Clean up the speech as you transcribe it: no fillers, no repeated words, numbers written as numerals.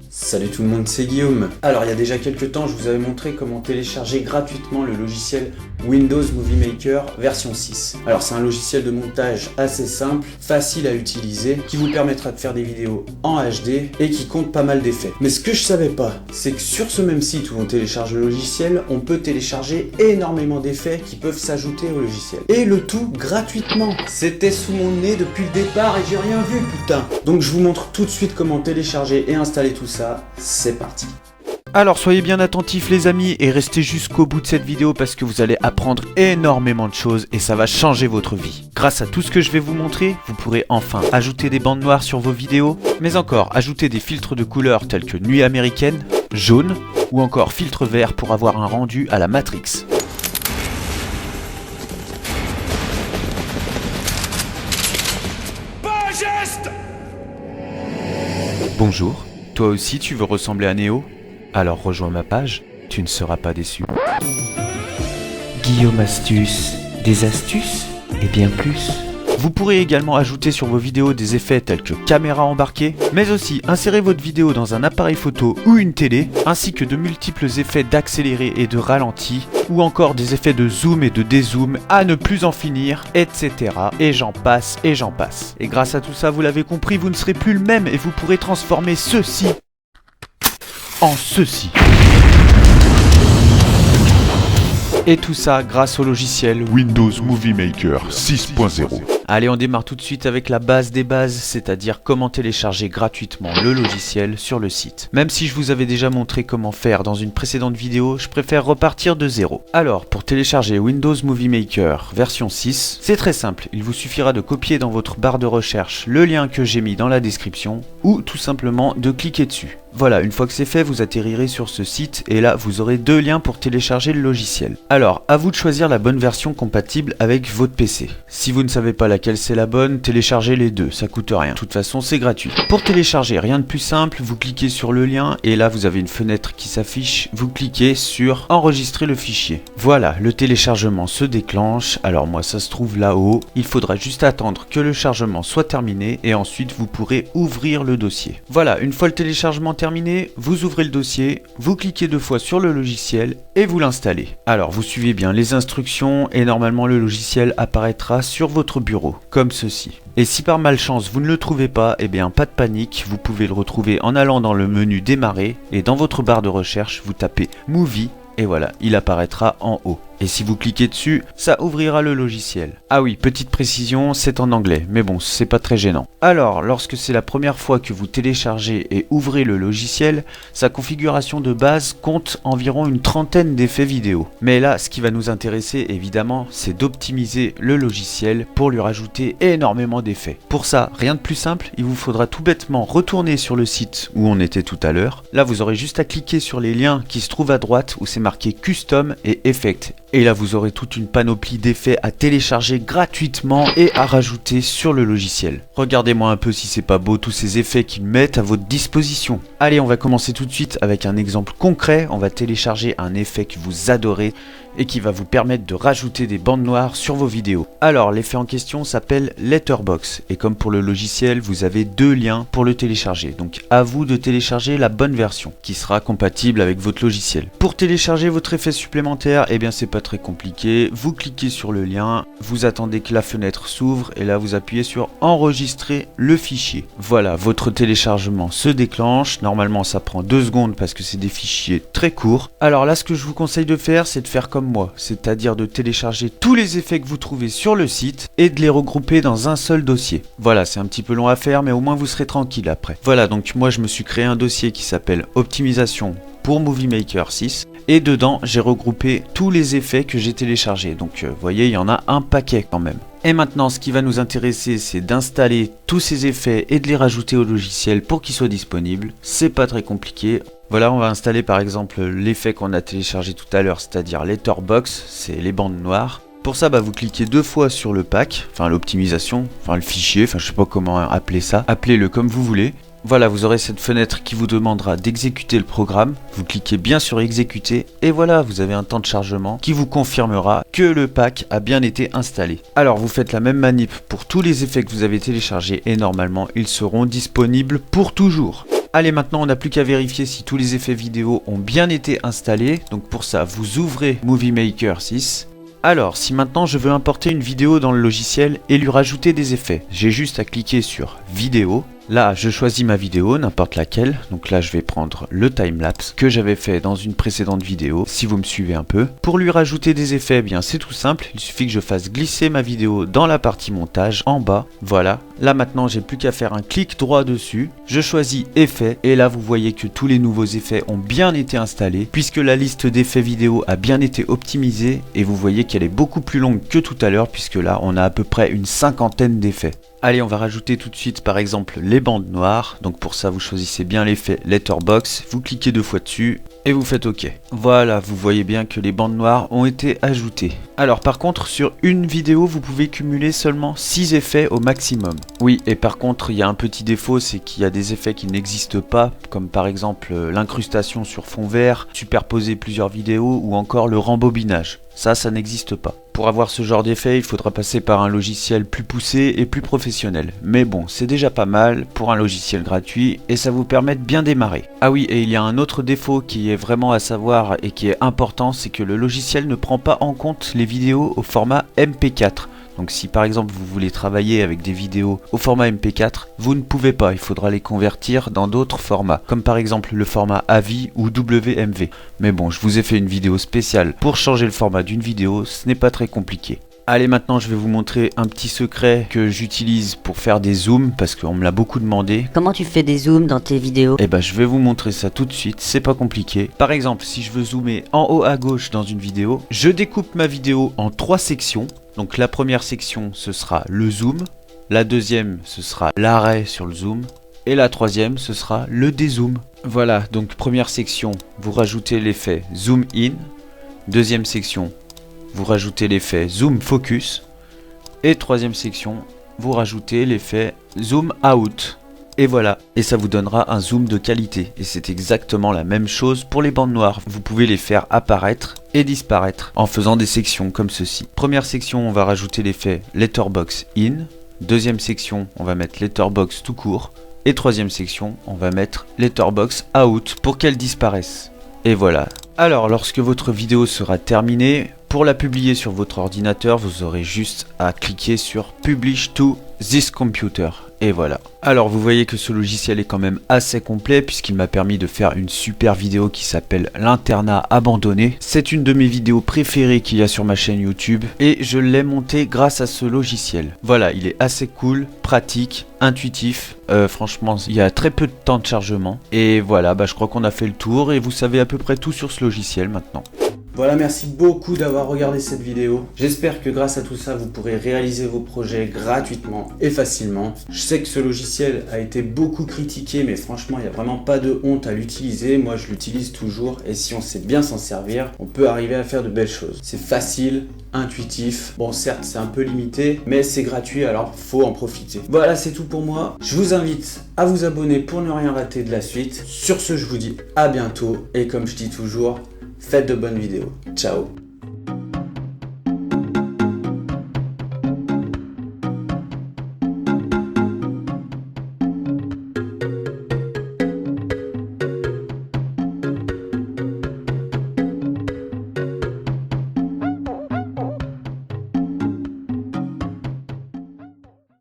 Salut tout le monde, c'est Guillaume. Alors il y a déjà quelques temps, je vous avais montré comment télécharger gratuitement le logiciel Windows Movie Maker version 6. Alors c'est un logiciel de montage assez simple, facile à utiliser, qui vous permettra de faire des vidéos en HD et qui compte pas mal d'effets. Mais ce que je savais pas, c'est que sur ce même site où on télécharge le logiciel, on peut télécharger énormément d'effets qui peuvent s'ajouter au logiciel. Et le tout gratuitement. C'était sous mon nez depuis le départ et j'ai rien vu, putain. Donc je vous montre tout de suite comment télécharger et installer tout ça. C'est parti. Alors soyez bien attentifs les amis et restez jusqu'au bout de cette vidéo parce que vous allez apprendre énormément de choses et ça va changer votre vie. Grâce à tout ce que je vais vous montrer, vous pourrez enfin ajouter des bandes noires sur vos vidéos, mais encore ajouter des filtres de couleurs tels que nuit américaine, jaune ou encore filtre vert pour avoir un rendu à la Matrix. Bonjour. Toi aussi tu veux ressembler à Neo? Alors rejoins ma page, tu ne seras pas déçu. Guillaume Astuce, des astuces et bien plus. Vous pourrez également ajouter sur vos vidéos des effets tels que caméra embarquée, mais aussi insérer votre vidéo dans un appareil photo ou une télé, ainsi que de multiples effets d'accéléré et de ralenti, ou encore des effets de zoom et de dézoom à ne plus en finir, etc. Et j'en passe et j'en passe. Et grâce à tout ça, vous l'avez compris, vous ne serez plus le même et vous pourrez transformer ceci en ceci. Et tout ça grâce au logiciel Windows Movie Maker 6.0. Allez, on démarre tout de suite avec la base des bases, c'est-à-dire comment télécharger gratuitement le logiciel sur le site. Même si je vous avais déjà montré comment faire dans une précédente vidéo, je préfère repartir de zéro. Alors, pour télécharger Windows Movie Maker version 6, c'est très simple. Il vous suffira de copier dans votre barre de recherche le lien que j'ai mis dans la description ou tout simplement de cliquer dessus. Voilà, une fois que c'est fait, vous atterrirez sur ce site et là, vous aurez deux liens pour télécharger le logiciel. Alors, à vous de choisir la bonne version compatible avec votre PC. Si vous ne savez pas laquelle c'est la bonne, téléchargez les deux, ça coûte rien. De toute façon, c'est gratuit. Pour télécharger, rien de plus simple, vous cliquez sur le lien et là, vous avez une fenêtre qui s'affiche. Vous cliquez sur enregistrer le fichier. Voilà, le téléchargement se déclenche. Alors moi, ça se trouve là-haut. Il faudra juste attendre que le chargement soit terminé et ensuite, vous pourrez ouvrir le dossier. Voilà, une fois le téléchargement terminé, vous ouvrez le dossier, vous cliquez deux fois sur le logiciel et vous l'installez. Alors, vous suivez bien les instructions et normalement, le logiciel apparaîtra sur votre bureau, comme ceci. Et si par malchance vous ne le trouvez pas, eh bien pas de panique, vous pouvez le retrouver en allant dans le menu démarrer et dans votre barre de recherche, vous tapez Movie et voilà, il apparaîtra en haut. Et si vous cliquez dessus, ça ouvrira le logiciel. Ah oui, petite précision, c'est en anglais, mais bon, c'est pas très gênant. Alors, lorsque c'est la première fois que vous téléchargez et ouvrez le logiciel, sa configuration de base compte environ une trentaine d'effets vidéo. Mais là, ce qui va nous intéresser, évidemment, c'est d'optimiser le logiciel pour lui rajouter énormément d'effets. Pour ça, rien de plus simple, il vous faudra tout bêtement retourner sur le site où on était tout à l'heure. Là, vous aurez juste à cliquer sur les liens qui se trouvent à droite où c'est marqué Custom et Effect. Et là, vous aurez toute une panoplie d'effets à télécharger gratuitement et à rajouter sur le logiciel. Regardez-moi un peu si c'est pas beau tous ces effets qu'ils mettent à votre disposition. Allez, on va commencer tout de suite avec un exemple concret. On va télécharger un effet que vous adorez et qui va vous permettre de rajouter des bandes noires sur vos vidéos. Alors, l'effet en question s'appelle Letterbox. Et comme pour le logiciel, vous avez deux liens pour le télécharger. Donc, à vous de télécharger la bonne version qui sera compatible avec votre logiciel. Pour télécharger votre effet supplémentaire, eh bien, c'est pas très compliqué. Vous cliquez sur le lien, vous attendez que la fenêtre s'ouvre et là, vous appuyez sur enregistrer le fichier. Voilà, votre téléchargement se déclenche. Normalement, ça prend 2 secondes parce que c'est des fichiers très courts. Alors là, ce que je vous conseille de faire, c'est de faire comme moi, c'est-à-dire de télécharger tous les effets que vous trouvez sur le site et de les regrouper dans un seul dossier. Voilà, c'est un petit peu long à faire, mais au moins vous serez tranquille après. Voilà, donc moi je me suis créé un dossier qui s'appelle Optimisation pour Movie Maker 6 et dedans j'ai regroupé tous les effets que j'ai téléchargés. Donc vous voyez, il y en a un paquet quand même. Et maintenant, ce qui va nous intéresser, c'est d'installer tous ces effets et de les rajouter au logiciel pour qu'ils soient disponibles. C'est pas très compliqué. Voilà, on va installer par exemple l'effet qu'on a téléchargé tout à l'heure, c'est-à-dire Letterbox, c'est les bandes noires. Pour ça, vous cliquez deux fois sur le pack, enfin l'optimisation, enfin le fichier, enfin je sais pas comment appeler ça, appelez-le comme vous voulez. Voilà, vous aurez cette fenêtre qui vous demandera d'exécuter le programme. Vous cliquez bien sur exécuter et voilà, vous avez un temps de chargement qui vous confirmera que le pack a bien été installé. Alors vous faites la même manip pour tous les effets que vous avez téléchargés et normalement ils seront disponibles pour toujours. Allez, maintenant on n'a plus qu'à vérifier si tous les effets vidéo ont bien été installés. Donc pour ça, vous ouvrez Movie Maker 6. Alors, si maintenant je veux importer une vidéo dans le logiciel et lui rajouter des effets, j'ai juste à cliquer sur vidéo. Là, je choisis ma vidéo, n'importe laquelle. Donc là, je vais prendre le timelapse que j'avais fait dans une précédente vidéo, si vous me suivez un peu. Pour lui rajouter des effets, eh bien c'est tout simple. Il suffit que je fasse glisser ma vidéo dans la partie montage, en bas. Voilà. Là, maintenant, j'ai plus qu'à faire un clic droit dessus. Je choisis effets. Et là, vous voyez que tous les nouveaux effets ont bien été installés, puisque la liste d'effets vidéo a bien été optimisée. Et vous voyez qu'elle est beaucoup plus longue que tout à l'heure, puisque là, on a à peu près une cinquantaine d'effets. Allez, on va rajouter tout de suite par exemple les bandes noires. Donc pour ça, vous choisissez bien l'effet Letterbox, vous cliquez 2 fois dessus et vous faites OK. Voilà, vous voyez bien que les bandes noires ont été ajoutées. Alors par contre, sur une vidéo, vous pouvez cumuler seulement 6 effets au maximum. Oui, et par contre, il y a un petit défaut, c'est qu'il y a des effets qui n'existent pas, comme par exemple l'incrustation sur fond vert, superposer plusieurs vidéos ou encore le rembobinage. Ça n'existe pas. Pour avoir ce genre d'effet, il faudra passer par un logiciel plus poussé et plus professionnel. Mais bon, c'est déjà pas mal pour un logiciel gratuit et ça vous permet de bien démarrer. Ah oui, et il y a un autre défaut qui est vraiment à savoir et qui est important, c'est que le logiciel ne prend pas en compte les vidéos au format MP4. Donc si par exemple vous voulez travailler avec des vidéos au format MP4, vous ne pouvez pas, il faudra les convertir dans d'autres formats, comme par exemple le format AVI ou WMV. Mais bon, je vous ai fait une vidéo spéciale pour changer le format d'une vidéo, ce n'est pas très compliqué. Allez, maintenant je vais vous montrer un petit secret que j'utilise pour faire des zooms, parce qu'on me l'a beaucoup demandé. Comment tu fais des zooms dans tes vidéos? Eh ben je vais vous montrer ça tout de suite, c'est pas compliqué. Par exemple, si je veux zoomer en haut à gauche dans une vidéo, je découpe ma vidéo en 3 sections. Donc la première section, ce sera le zoom. La deuxième, ce sera l'arrêt sur le zoom. Et la troisième, ce sera le dézoom. Voilà, donc première section, vous rajoutez l'effet zoom in. Deuxième section, vous rajoutez l'effet zoom focus. Et troisième section, vous rajoutez l'effet zoom out. Et voilà, et ça vous donnera un zoom de qualité. Et c'est exactement la même chose pour les bandes noires. Vous pouvez les faire apparaître et disparaître en faisant des sections comme ceci. Première section, on va rajouter l'effet letterbox in. Deuxième section, on va mettre letterbox tout court. Et troisième section, on va mettre letterbox out pour qu'elle disparaisse. Et voilà. Alors, lorsque votre vidéo sera terminée, pour la publier sur votre ordinateur, vous aurez juste à cliquer sur Publish to this computer. Et voilà. Alors vous voyez que ce logiciel est quand même assez complet puisqu'il m'a permis de faire une super vidéo qui s'appelle l'internat abandonné. C'est une de mes vidéos préférées qu'il y a sur ma chaîne YouTube et je l'ai monté grâce à ce logiciel. Voilà, il est assez cool, pratique, intuitif. Franchement, il y a très peu de temps de chargement. Et voilà, je crois qu'on a fait le tour et vous savez à peu près tout sur ce logiciel maintenant. Voilà, merci beaucoup d'avoir regardé cette vidéo. J'espère que grâce à tout ça, vous pourrez réaliser vos projets gratuitement et facilement. Je sais que ce logiciel a été beaucoup critiqué, mais franchement, il n'y a vraiment pas de honte à l'utiliser. Moi, je l'utilise toujours et si on sait bien s'en servir, on peut arriver à faire de belles choses. C'est facile, intuitif. Bon, certes, c'est un peu limité, mais c'est gratuit, alors faut en profiter. Voilà, c'est tout pour moi. Je vous invite à vous abonner pour ne rien rater de la suite. Sur ce, je vous dis à bientôt et comme je dis toujours, faites de bonnes vidéos. Ciao.